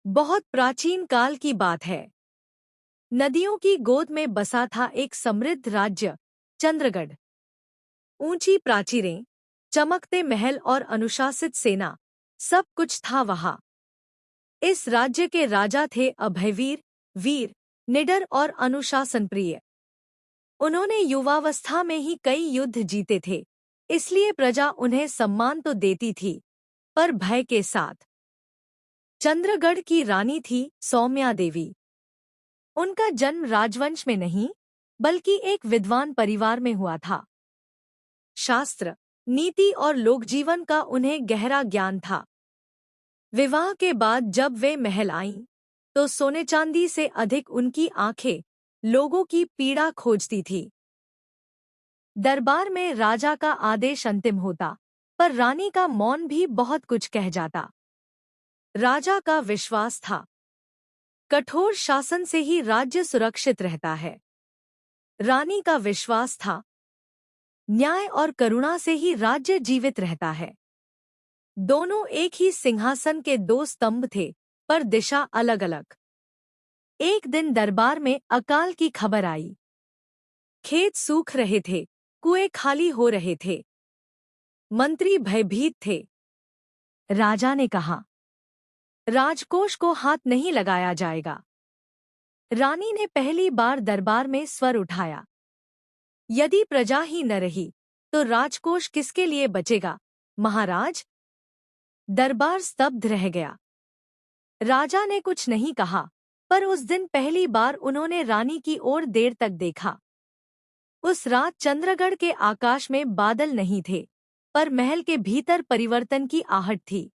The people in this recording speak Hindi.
बहुत प्राचीन काल की बात है। नदियों की गोद में बसा था एक समृद्ध राज्य, चंद्रगढ़। ऊंची प्राचीरें, चमकते महल और अनुशासित सेना, सब कुछ था वहां। इस राज्य के राजा थे अभयवीर, वीर, निडर और अनुशासन प्रिय। उन्होंने युवावस्था में ही कई युद्ध जीते थे, इसलिए प्रजा उन्हें सम्मान तो देती थी, पर भय के साथ। चंद्रगढ़ की रानी थी सौम्या देवी। उनका जन्म राजवंश में नहीं, बल्कि एक विद्वान परिवार में हुआ था। शास्त्र, नीति और लोकजीवन का उन्हें गहरा ज्ञान था। विवाह के बाद जब वे महल आईं, तो सोने चांदी से अधिक उनकी आंखें लोगों की पीड़ा खोजती थी। दरबार में राजा का आदेश अंतिम होता, पर रानी का मौन भी बहुत कुछ कह जाता। राजा का विश्वास था, कठोर शासन से ही राज्य सुरक्षित रहता है। रानी का विश्वास था, न्याय और करुणा से ही राज्य जीवित रहता है। दोनों एक ही सिंहासन के दो स्तंभ थे, पर दिशा अलग अलग। एक दिन दरबार में अकाल की खबर आई। खेत सूख रहे थे, कुएं खाली हो रहे थे। मंत्री भयभीत थे। राजा ने कहा, राजकोष को हाथ नहीं लगाया जाएगा। रानी ने पहली बार दरबार में स्वर उठाया, यदि प्रजा ही न रही, तो राजकोष किसके लिए बचेगा, महाराज? दरबार स्तब्ध रह गया। राजा ने कुछ नहीं कहा, पर उस दिन पहली बार उन्होंने रानी की ओर देर तक देखा। उस रात चंद्रगढ़ के आकाश में बादल नहीं थे, पर महल के भीतर परिवर्तन की आहट थी।